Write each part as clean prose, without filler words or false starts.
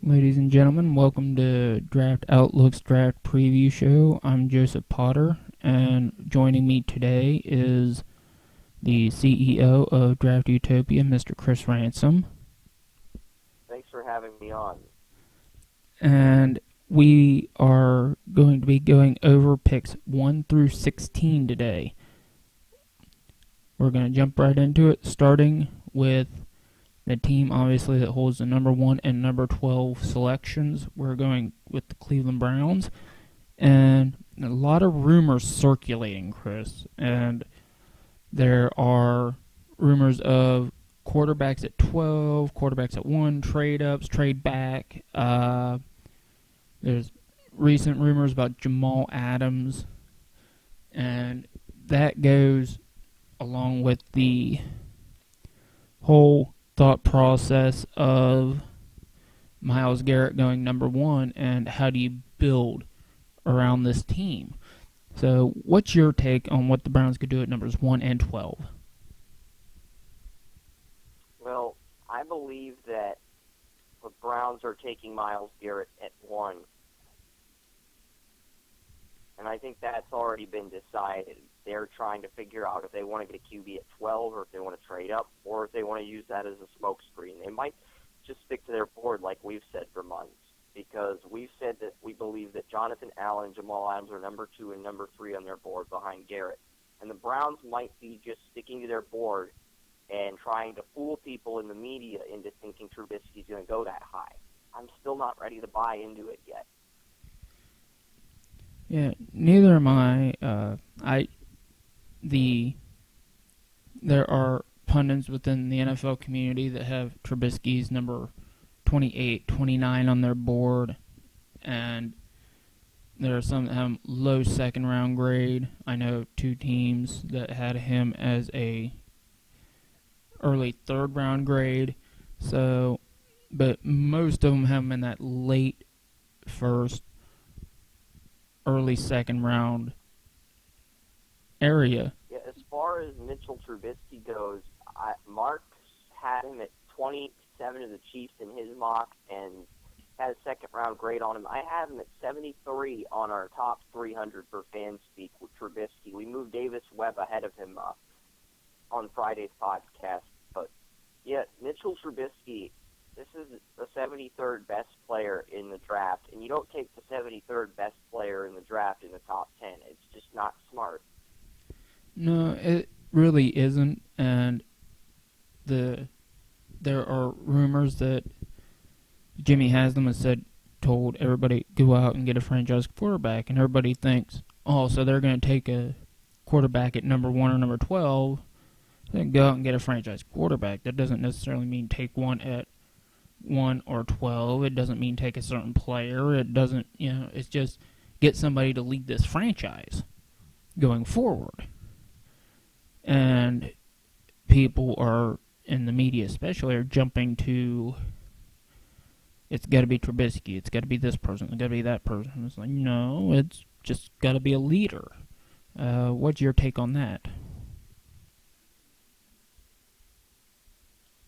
Ladies and gentlemen, welcome to Draft Outlook's Draft Preview Show. I'm Joseph Potter, and joining me today is the CEO of Draft Utopia, Mr. Chris Ransom. Thanks for having me on. And we are going to be going over picks 1 through 16 today. We're going to jump right into it, starting with the team, obviously, that holds the number 1 and number 12 selections. We're going with the Cleveland Browns. And a lot of rumors circulating, Chris. And there are rumors of quarterbacks at 12, quarterbacks at 1, trade ups, trade back. There's recent rumors about Jamal Adams. And that goes along with the whole thought process of Myles Garrett going number 1 and how do you build around this team. So, what's your take on what the Browns could do at numbers 1 and 12? Well, I believe that the Browns are taking Myles Garrett at 1, and I think that's already been decided. They're trying to figure out if they want to get a QB at 12 or if they want to trade up or if they want to use that as a smokescreen. They might just stick to their board like we've said for months because we've said that we believe that Jonathan Allen and Jamal Adams are number 2 and number 3 on their board behind Garrett. And the Browns might be just sticking to their board and trying to fool people in the media into thinking Trubisky's going to go that high. I'm still not ready to buy into it yet. Yeah, neither am I. There are pundits within the NFL community that have Trubisky's number 28, 29 on their board, and there are some that have him low second round grade. I know 2 teams that had him as a early third round grade. So, but most of them have him in that late first, early second round area. Yeah, as far as Mitchell Trubisky goes, Mark had him at 27 of the Chiefs in his mock and had a second round grade on him. I have him at 73 on our top 300 for FanSpeak with Trubisky. We moved Davis Webb ahead of him on Friday's podcast. But yeah, Mitchell Trubisky, this is the 73rd best player in the draft, and you don't take the 73rd best player in the draft in the top 10. It's just not smart. No, it really isn't, and there are rumors that Jimmy Haslam has told everybody go out and get a franchise quarterback, and everybody thinks, oh, so they're going to take a quarterback at number 1 or number 12, then go out and get a franchise quarterback. That doesn't necessarily mean take one at 1 or 12. It doesn't mean take a certain player. It doesn't, it's just get somebody to lead this franchise going forward. And people are, in the media especially, are jumping to, it's got to be Trubisky, it's got to be this person, it's got to be that person. It's like, no, it's just got to be a leader. What's your take on that?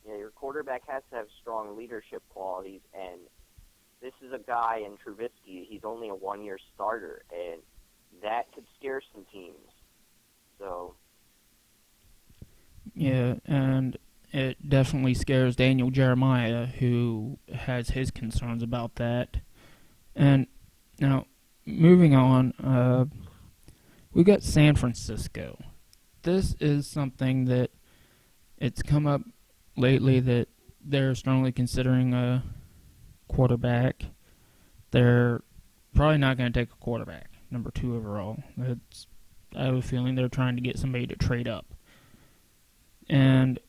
Yeah, your quarterback has to have strong leadership qualities, and this is a guy in Trubisky. He's only a 1-year starter, and that could scare some teams. So, Yeah, and it definitely scares Daniel Jeremiah, who has his concerns about that. And now, moving on, we got San Francisco. This is something that it's come up lately that they're strongly considering a quarterback. They're probably not going to take a quarterback, number 2 overall. I have a feeling they're trying to get somebody to trade up. And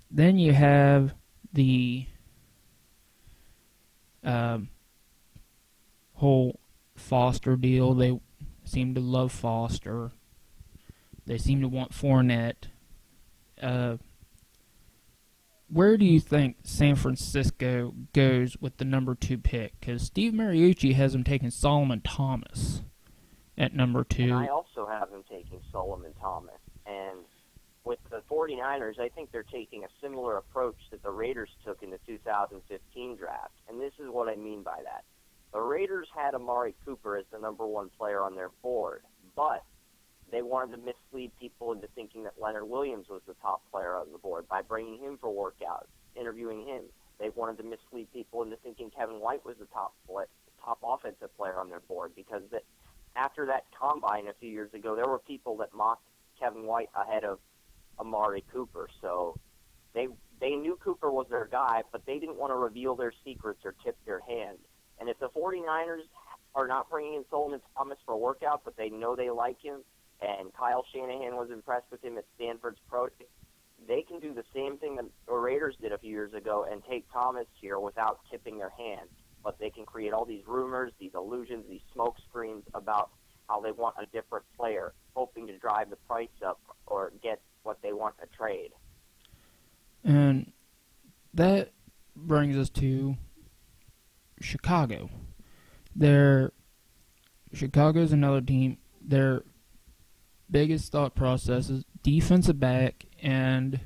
then you have the whole Foster deal. They seem to love Foster. They seem to want Fournette. Where do you think San Francisco goes with the number 2 pick? Because Steve Mariucci has them taking Solomon Thomas at number and I 2. also have him taking Solomon Thomas. And with the 49ers, I think they're taking a similar approach that the Raiders took in the 2015 draft. And this is what I mean by that. The Raiders had Amari Cooper as the number one player on their board, but they wanted to mislead people into thinking that Leonard Williams was the top player on the board by bringing him for workouts, interviewing him. They wanted to mislead people into thinking Kevin White was the top offensive player on their board because after that combine a few years ago, there were people that mocked Kevin White ahead of Amari Cooper. So they knew Cooper was their guy, but they didn't want to reveal their secrets or tip their hand. And if the 49ers are not bringing in Solomon Thomas for a workout, but they know they like him, and Kyle Shanahan was impressed with him at Stanford's Pro Day, they can do the same thing that the Raiders did a few years ago and take Thomas here without tipping their hand. But they can create all these rumors, these illusions, these smoke screens about how they want a different player, hoping to drive the price up or get what they want a trade. And that brings us to Chicago. Chicago's another team. Their biggest thought process is defensive back and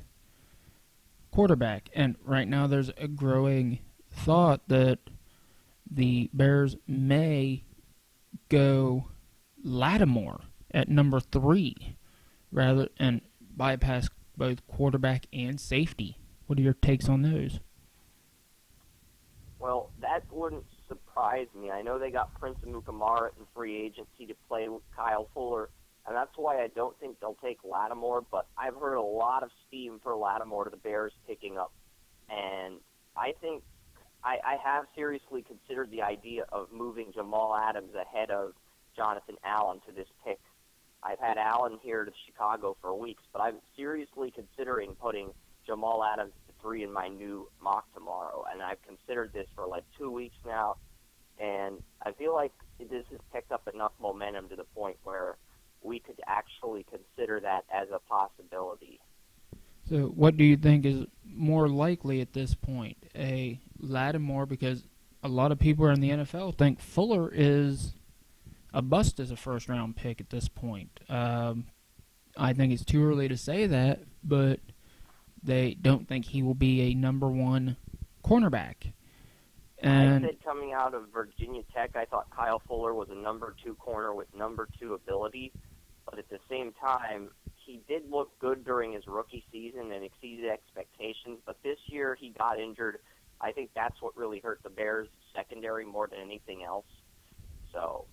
quarterback. And right now there's a growing thought that the Bears may go Lattimore at number 3 and bypass both quarterback and safety. What are your takes on those? Well, that wouldn't surprise me. I know they got Prince Amukamara in free agency to play with Kyle Fuller, and that's why I don't think they'll take Lattimore, but I've heard a lot of steam for Lattimore to the Bears picking up. And I think I have seriously considered the idea of moving Jamal Adams ahead of Jonathan Allen to this pick. I've had Allen here to Chicago for weeks, but I'm seriously considering putting Jamal Adams to 3 in my new mock tomorrow, and I've considered this for like 2 weeks now, and I feel like this has picked up enough momentum to the point where we could actually consider that as a possibility. So what do you think is more likely at this point? A Lattimore, because a lot of people in the NFL think Fuller is a bust as a first-round pick at this point. I think it's too early to say that, but they don't think he will be a number 1 cornerback. And I said coming out of Virginia Tech, I thought Kyle Fuller was a number 2 corner with number 2 ability, but at the same time, he did look good during his rookie season and exceeded expectations, but this year he got injured. I think that's what really hurt the Bears' secondary more than anything else. So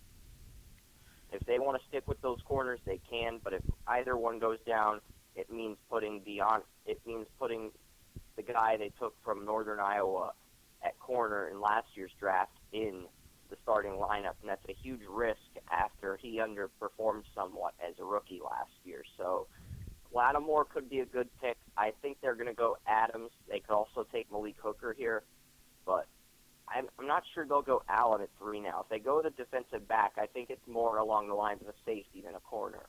if they want to stick with those corners, they can, but if either one goes down, it means putting the guy they took from Northern Iowa at corner in last year's draft in the starting lineup, and that's a huge risk after he underperformed somewhat as a rookie last year. So Lattimore could be a good pick. I think they're going to go Adams. They could also take Malik Hooker here, but I'm not sure they'll go Allen at 3 now. If they go the defensive back, I think it's more along the lines of a safety than a corner.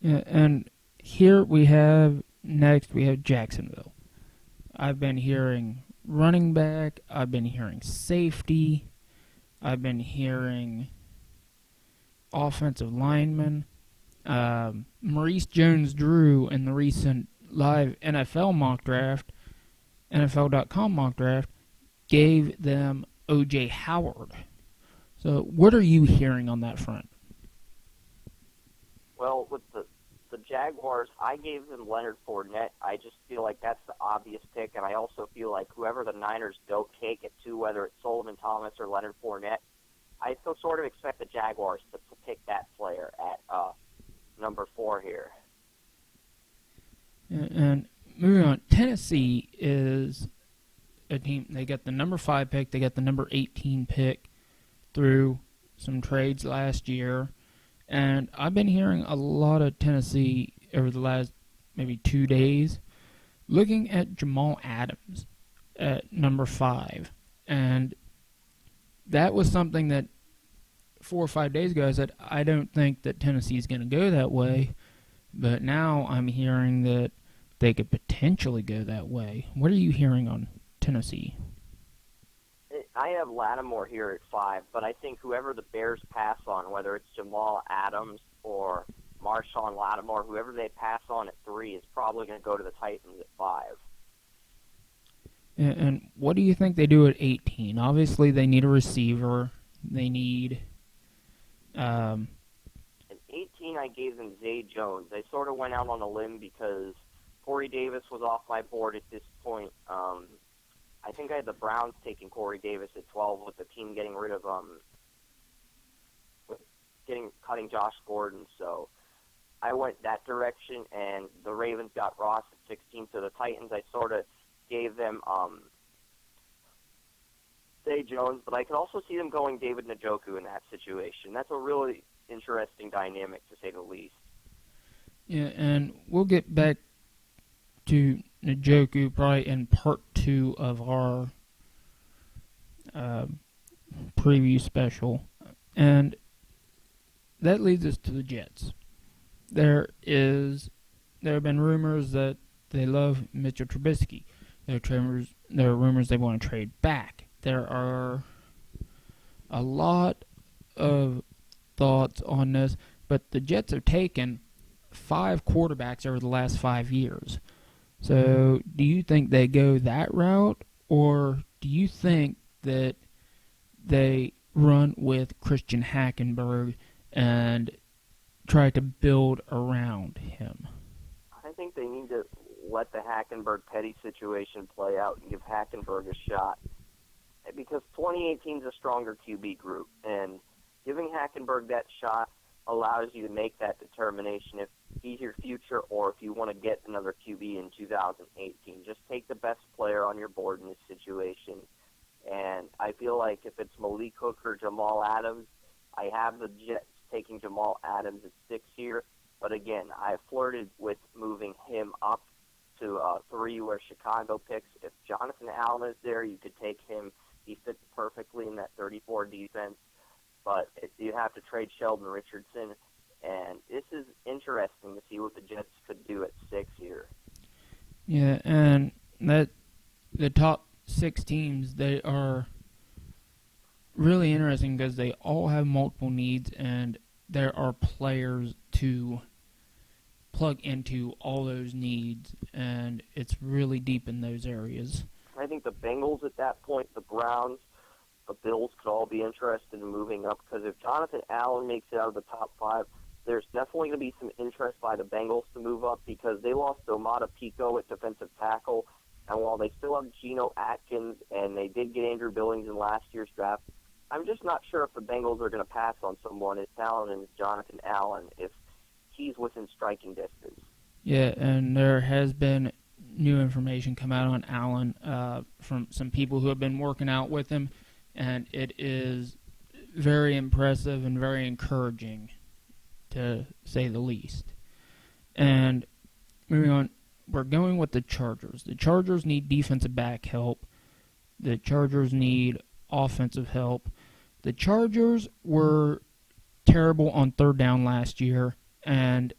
Yeah, and here we have Jacksonville. I've been hearing running back. I've been hearing safety. I've been hearing offensive lineman. Maurice Jones-Drew in the recent live NFL mock draft, NFL.com mock draft, gave them O.J. Howard. So what are you hearing on that front? Well, with the Jaguars, I gave them Leonard Fournette. I just feel like that's the obvious pick, and I also feel like whoever the Niners don't take it to, whether it's Solomon Thomas or Leonard Fournette, I still sort of expect the Jaguars to pick that player at number 4 here. And moving on, Tennessee is a team. They got the number 5 pick. They got the number 18 pick through some trades last year. And I've been hearing a lot of Tennessee over the last maybe 2 days looking at Jamal Adams at number 5. And that was something that 4 or 5 days ago I said, I don't think that Tennessee's going to go that way. But now I'm hearing that they could potentially go that way. What are you hearing on Tennessee? I have Lattimore here at 5, but I think whoever the Bears pass on, whether it's Jamal Adams or Marshawn Lattimore, whoever they pass on at 3 is probably going to go to the Titans at 5. And what do you think they do at 18? Obviously, they need a receiver. They need. At 18, I gave them Zay Jones. I sort of went out on a limb because Corey Davis was off my board at this point. I think I had the Browns taking Corey Davis at 12 with the team getting rid of cutting Josh Gordon. So I went that direction, and the Ravens got Ross at 16. So the Titans, I sort of gave them Zay Jones, but I could also see them going David Njoku in that situation. That's a really interesting dynamic, to say the least. Yeah, and we'll get back to Njoku probably in part 2 of our preview special. And that leads us to the Jets. There have been rumors that they love Mitchell Trubisky. There are rumors they want to trade back. There are a lot of thoughts on this, but the Jets have taken 5 quarterbacks over the last 5 years. So do you think they go that route, or do you think that they run with Christian Hackenberg and try to build around him? I think they need to let the Hackenberg-Petty situation play out and give Hackenberg a shot. Because 2018 is a stronger QB group, and giving Hackenberg that shot allows you to make that determination if he's your future or if you want to get another QB in 2018. Just take the best player on your board in this situation. And I feel like if it's Malik Hooker or Jamal Adams, I have the Jets taking Jamal Adams at 6 here. But again, I flirted with moving him up to 3 where Chicago picks. If Jonathan Allen is there, you could take him. He fits perfectly in that 34 defense. But you have to trade Sheldon Richardson. And this is interesting to see what the Jets could do at 6 here. Yeah, and that the top 6 teams, they are really interesting because they all have multiple needs, and there are players to plug into all those needs, and it's really deep in those areas. I think the Bengals at that point, the Browns, the Bills could all be interested in moving up, because if Jonathan Allen makes it out of the top 5, there's definitely going to be some interest by the Bengals to move up, because they lost Domata Pico at defensive tackle, and while they still have Geno Atkins and they did get Andrew Billings in last year's draft, I'm just not sure if the Bengals are going to pass on someone as talented as Jonathan Allen if he's within striking distance. Yeah, and there has been new information come out on Allen from some people who have been working out with him, and it is very impressive and very encouraging, to say the least. And moving on, we're going with the Chargers. The Chargers need defensive back help. The Chargers need offensive help. The Chargers were terrible on third down last year, and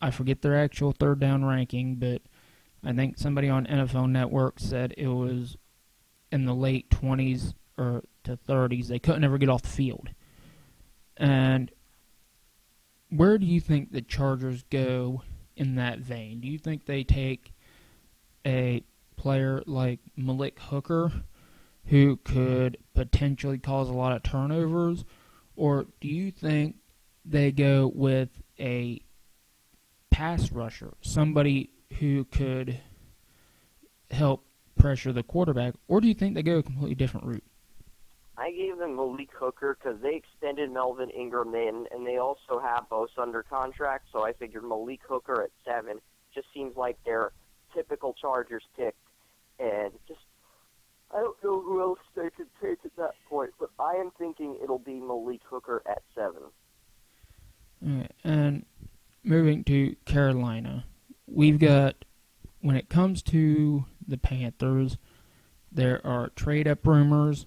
I forget their actual third down ranking, but I think somebody on NFL Network said it was in the late 20s or to 30s. They couldn't ever get off the field. And where do you think the Chargers go in that vein? Do you think they take a player like Malik Hooker, who could potentially cause a lot of turnovers, or do you think they go with a pass rusher, somebody who could help pressure the quarterback, or do you think they go a completely different route? I gave them Malik Hooker because they extended Melvin Ingram in, and they also have Bosa under contract, so I figured Malik Hooker at 7 just seems like their typical Chargers pick, and just I don't know who else they could take at that point, but I am thinking it'll be Malik Hooker at 7. Right, and moving to Carolina, we've got, when it comes to the Panthers, there are trade-up rumors.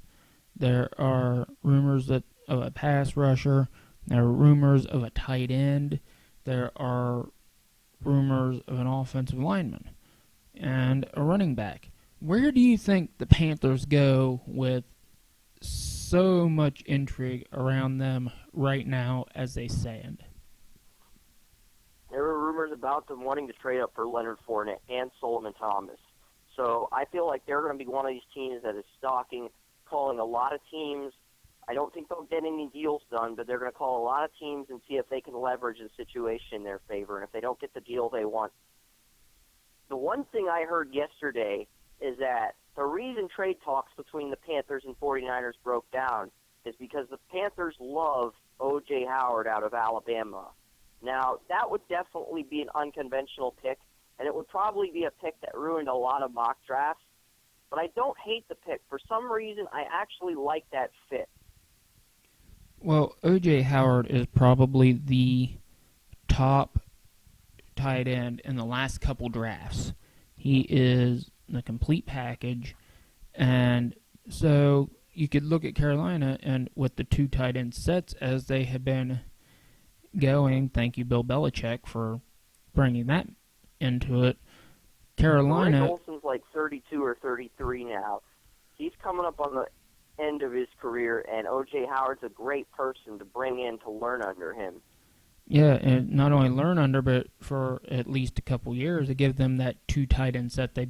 There are rumors of a pass rusher. There are rumors of a tight end. There are rumors of an offensive lineman and a running back. Where do you think the Panthers go with so much intrigue around them right now as they stand? rumors about them wanting to trade up for Leonard Fournette and Solomon Thomas. So I feel like they're going to be one of these teams that is stalking, calling a lot of teams. I don't think they'll get any deals done, but they're going to call a lot of teams and see if they can leverage the situation in their favor. And if they don't get the deal they want, the one thing I heard yesterday is that the reason trade talks between the Panthers and 49ers broke down is because the Panthers love O.J. Howard out of Alabama. Now, that would definitely be an unconventional pick, and it would probably be a pick that ruined a lot of mock drafts. But I don't hate the pick. For some reason, I actually like that fit. Well, O.J. Howard is probably the top tight end in the last couple drafts. He is the complete package, and so you could look at Carolina and with the two tight end sets as they have been going. Thank you, Bill Belichick, for bringing that into it. Carolina. Rick Olson's like 32 or 33 now. He's coming up on the end of his career, and O.J. Howard's a great person to bring in to learn under him. Yeah, and not only learn under, but for at least a couple years to give them that two tight end set that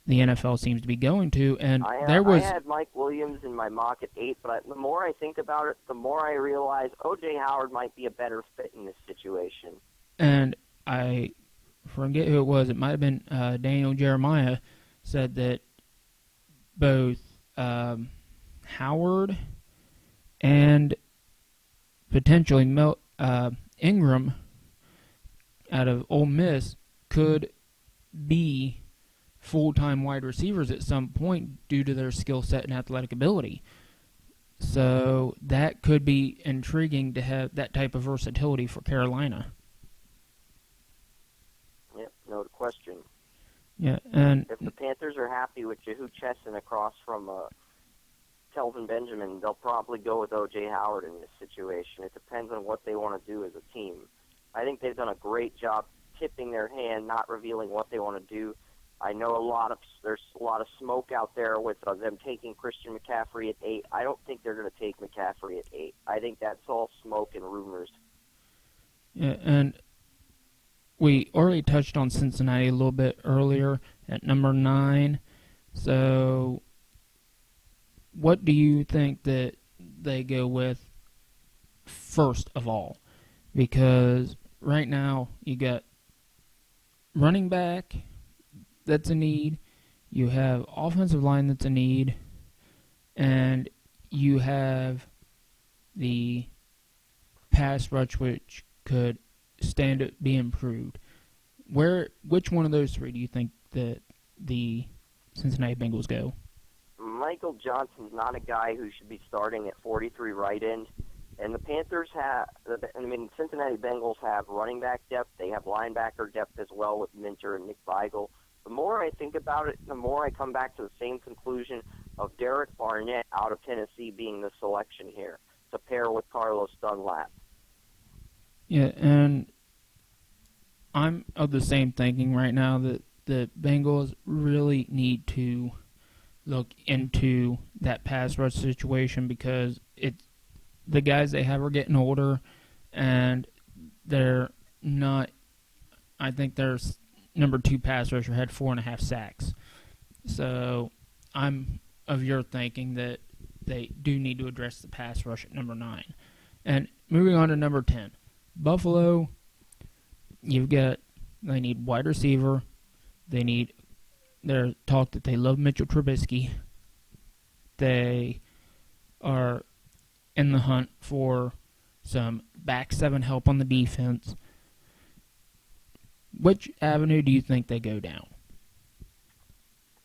the NFL seems to be going to. And I had Mike Williams in my mock at 8, but the more I think about it, the more I realize O.J. Howard might be a better fit in this situation. And I forget who it was. It might have been Daniel Jeremiah said that both Howard and potentially Ingram out of Ole Miss could be full-time wide receivers at some point due to their skill set and athletic ability. So that could be intriguing to have that type of versatility for Carolina. Yep, no question. Yeah, and if the Panthers are happy with Jehu Chesson across from Kelvin Benjamin, they'll probably go with O.J. Howard in this situation. It depends on what they want to do as a team. I think they've done a great job tipping their hand, not revealing what they want to do. I know there's a lot of smoke out there with them taking Christian McCaffrey at 8. I don't think they're going to take McCaffrey at 8. I think that's all smoke and rumors. Yeah, and we already touched on Cincinnati a little bit earlier at number 9. So what do you think that they go with first of all? Because right now you got running back, that's a need. You have offensive line that's a need. And you have the pass rush, which could stand to be improved. Which one of those three do you think that the Cincinnati Bengals go? Michael Johnson's not a guy who should be starting at 43 right end. And the Cincinnati Bengals have running back depth. They have linebacker depth as well with Minter and Nick Vigil. The more I think about it, the more I come back to the same conclusion of Derek Barnett out of Tennessee being the selection here to pair with Carlos Dunlap. Yeah, and I'm of the same thinking right now that the Bengals really need to look into that pass rush situation because the guys they have are getting older, and they're not. I think their number 2 pass rusher had 4.5 sacks. So I'm of your thinking that they do need to address the pass rush at number 9. And moving on to number 10, Buffalo. They need wide receiver. There's talk that they love Mitchell Trubisky. They are in the hunt for some back 7 help on the defense. Which avenue do you think they go down?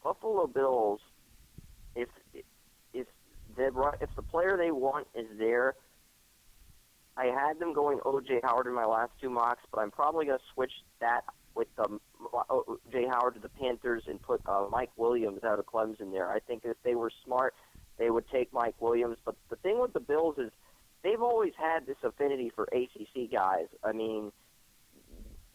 Buffalo Bills, if the player they want is there, I had them going O.J. Howard in my last 2 mocks, but I'm probably going to switch that with O.J. Howard to the Panthers and put Mike Williams out of Clemson there. I think if they were smart, they would take Mike Williams. But the thing with the Bills is they've always had this affinity for ACC guys. I mean,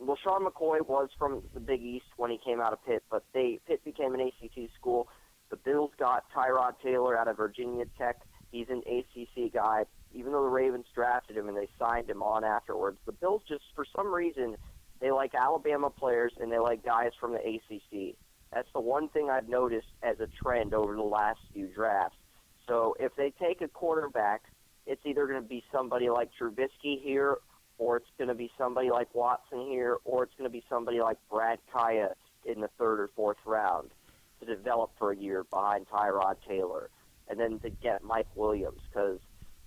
LaShawn McCoy was from the Big East when he came out of Pitt, but Pitt became an ACC school. The Bills got Tyrod Taylor out of Virginia Tech. He's an ACC guy. Even though the Ravens drafted him and they signed him on afterwards, the Bills just, for some reason, they like Alabama players and they like guys from the ACC. That's the one thing I've noticed as a trend over the last few drafts. So if they take a quarterback, it's either going to be somebody like Trubisky here, or it's going to be somebody like Watson here, or it's going to be somebody like Brad Kaya in the third or fourth round to develop for a year behind Tyrod Taylor, and then to get Mike Williams, because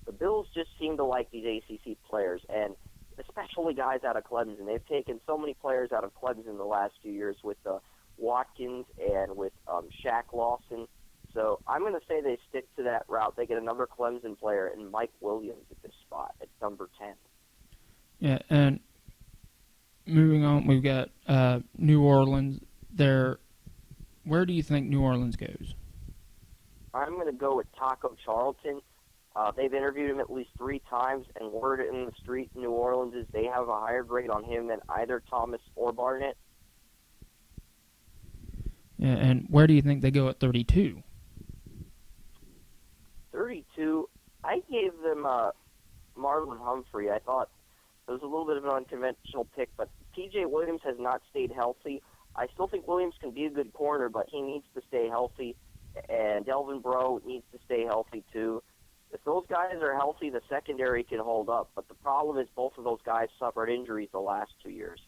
the Bills just seem to like these ACC players, and especially guys out of Clemson. They've taken so many players out of Clemson the last few years with Watkins and with Shaq Lawson. So I'm going to say they stick to that route. They get another Clemson player and Mike Williams at this spot at number 10. Yeah, and moving on, we've got New Orleans. Where do you think New Orleans goes? I'm going to go with Taco Charlton. They've interviewed him at least 3 times, and word in the street in New Orleans is they have a higher grade on him than either Thomas or Barnett. Yeah, and where do you think they go at 32? 32, I gave them Marlon Humphrey. I thought it was a little bit of an unconventional pick, but P.J. Williams has not stayed healthy. I still think Williams can be a good corner, but he needs to stay healthy, and Delvin Breaux needs to stay healthy too. If those guys are healthy, the secondary can hold up, but the problem is both of those guys suffered injuries the last 2 years.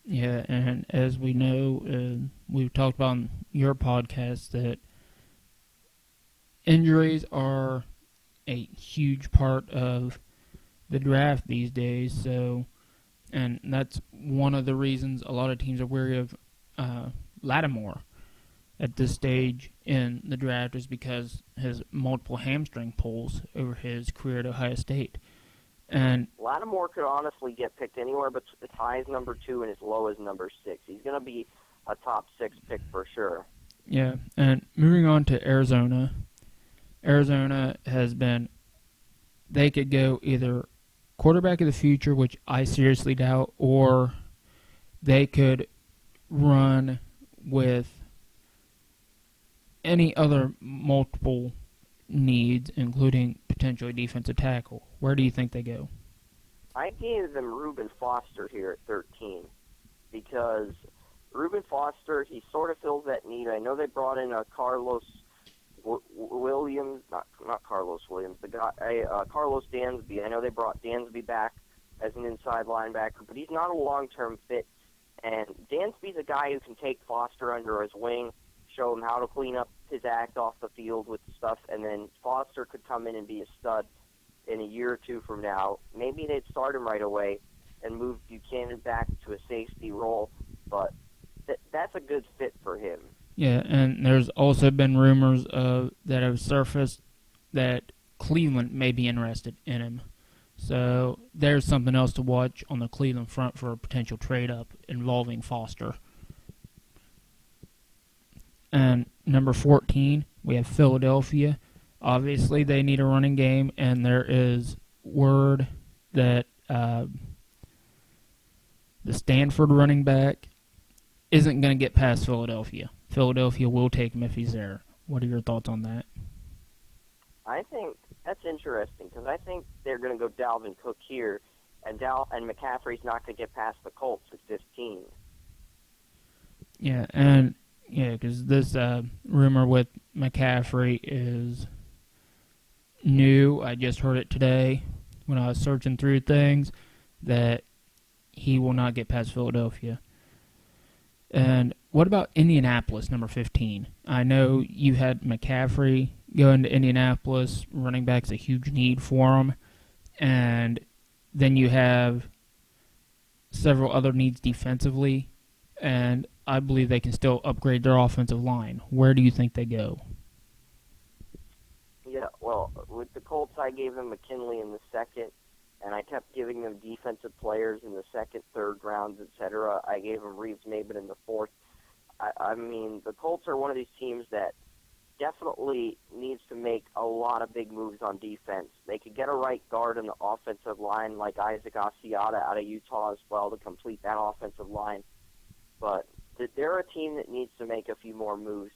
Yeah, and as we know, we've talked about on your podcast that injuries are a huge part of the draft these days. So, and that's one of the reasons a lot of teams are wary of Lattimore at this stage in the draft, is because his multiple hamstring pulls over his career at Ohio State. And Lattimore could honestly get picked anywhere but as high as number 2 and as low as number 6. He's going to be a top 6 pick for sure. yeah, and moving on to Arizona. Arizona has been, they could go either quarterback of the future, which I seriously doubt, or they could run with any other multiple needs, including potentially defensive tackle. Where do you think they go? I gave them Reuben Foster here at 13 because Reuben Foster, he sort of fills that need. I know they brought in Carlos Williams, not Carlos Williams, the guy, Carlos Dansby. I know they brought Dansby back as an inside linebacker, but he's not a long-term fit. And Dansby's a guy who can take Foster under his wing, show him how to clean up his act off the field with stuff, and then Foster could come in and be a stud in a year or two from now. Maybe they'd start him right away and move Buchanan back to a safety role, but that's a good fit for him. Yeah, and there's also been rumors that have surfaced that Cleveland may be interested in him. So there's something else to watch on the Cleveland front for a potential trade-up involving Foster. And number 14, we have Philadelphia. Obviously, they need a running game, and there is word that the Stanford running back isn't going to get past Philadelphia. Philadelphia will take him if he's there. What are your thoughts on that? I think that's interesting because I think they're going to go Dalvin Cook here, and McCaffrey's not going to get past the Colts at 15. Yeah, and because this rumor with McCaffrey is new. I just heard it today when I was searching through things that he will not get past Philadelphia. And what about Indianapolis, number 15? I know you had McCaffrey going to Indianapolis. Running back's a huge need for him. And then you have several other needs defensively. And I believe they can still upgrade their offensive line. Where do you think they go? Yeah, well, with the Colts, I gave them McKinley in the second, and I kept giving them defensive players in the second, third rounds, etc. I gave them Reeves Maben in the fourth. I mean, the Colts are one of these teams that definitely needs to make a lot of big moves on defense. They could get a right guard in the offensive line like Isaac Asiata out of Utah as well to complete that offensive line. But they're a team that needs to make a few more moves.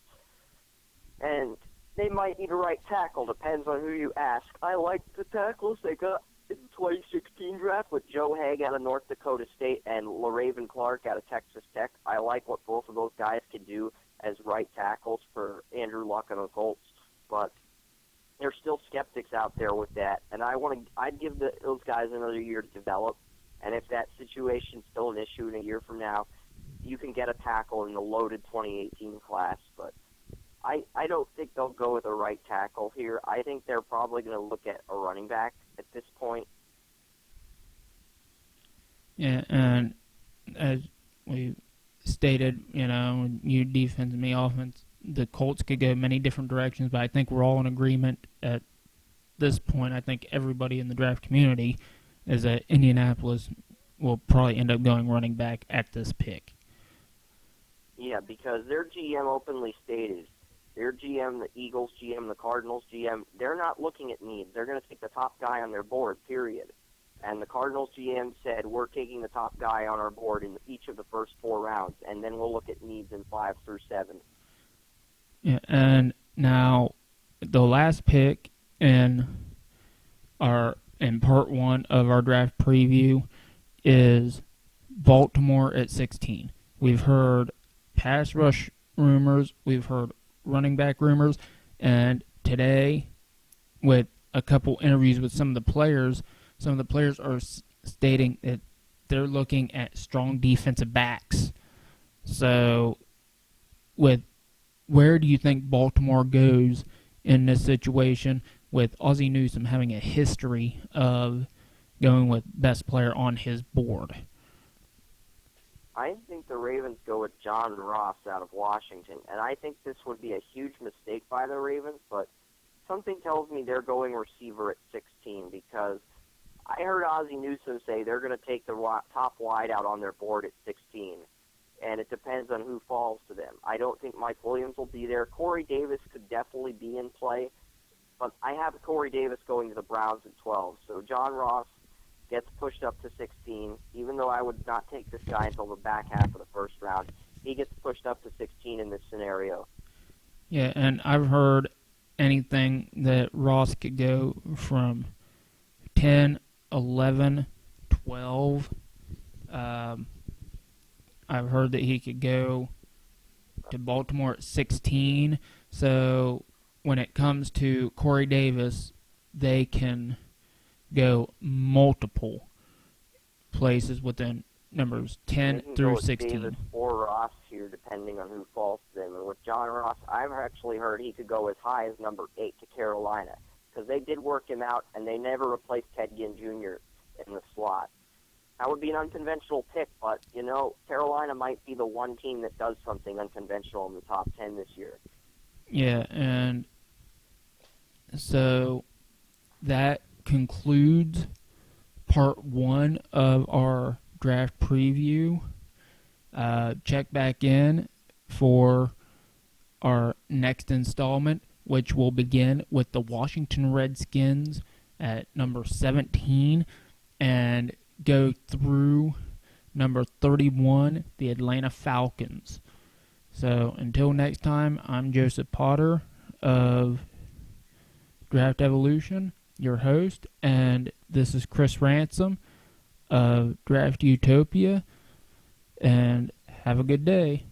And They might need a right tackle. Depends on who you ask. I like the tackles they got in the 2016 draft with Joe Haig out of North Dakota State and LaRaven Clark out of Texas Tech. I like what both of those guys can do as right tackles for Andrew Luck and the Colts, but there's still skeptics out there with that, and I'd give those guys another year to develop. And if that situation's still an issue in a year from now, you can get a tackle in the loaded 2018 class. But I don't think they'll go with a right tackle here. I think they're probably going to look at a running back at this point. Yeah, and as we stated, you defense and me offense, the Colts could go many different directions, but I think we're all in agreement at this point. I think everybody in the draft community is that Indianapolis will probably end up going running back at this pick. Yeah, because their GM openly stated, their GM, the Eagles GM, the Cardinals GM, they're not looking at needs. They're going to take the top guy on their board, period. And the Cardinals GM said, we're taking the top guy on our board in each of the first 4 rounds, and then we'll look at needs in 5 through 7. Yeah, and now the last pick in part 1 of our draft preview is Baltimore at 16. We've heard pass rush rumors, we've heard running back rumors, and today, with a couple interviews with some of the players are stating that they're looking at strong defensive backs. So, where do you think Baltimore goes in this situation with Ozzie Newsome having a history of going with best player on his board? I think the Ravens go with John Ross out of Washington, and I think this would be a huge mistake by the Ravens, but something tells me they're going receiver at 16 because I heard Ozzie Newsome say they're going to take the top wide out on their board at 16, and it depends on who falls to them. I don't think Mike Williams will be there. Corey Davis could definitely be in play, but I have Corey Davis going to the Browns at 12, so John Ross gets pushed up to 16, even though I would not take this guy until the back half of the first round. He gets pushed up to 16 in this scenario. Yeah, and I've heard anything that Ross could go from 10, 11, 12. I've heard that he could go to Baltimore at 16. So when it comes to Corey Davis, they can go multiple places within numbers 10 through 16. Davis or Ross here, depending on who falls to them. And with John Ross, I've actually heard he could go as high as number 8 to Carolina because they did work him out, and they never replaced Ted Ginn Jr. in the slot. That would be an unconventional pick, but, Carolina might be the one team that does something unconventional in the top 10 this year. Yeah, and so that concludes part 1 of our draft preview. Check back in for our next installment, which will begin with the Washington Redskins at number 17 and go through number 31, the Atlanta Falcons. So until next time, I'm Joseph Potter of Draft Evolution, your host, and this is Chris Ransom of Draft Utopia, and have a good day.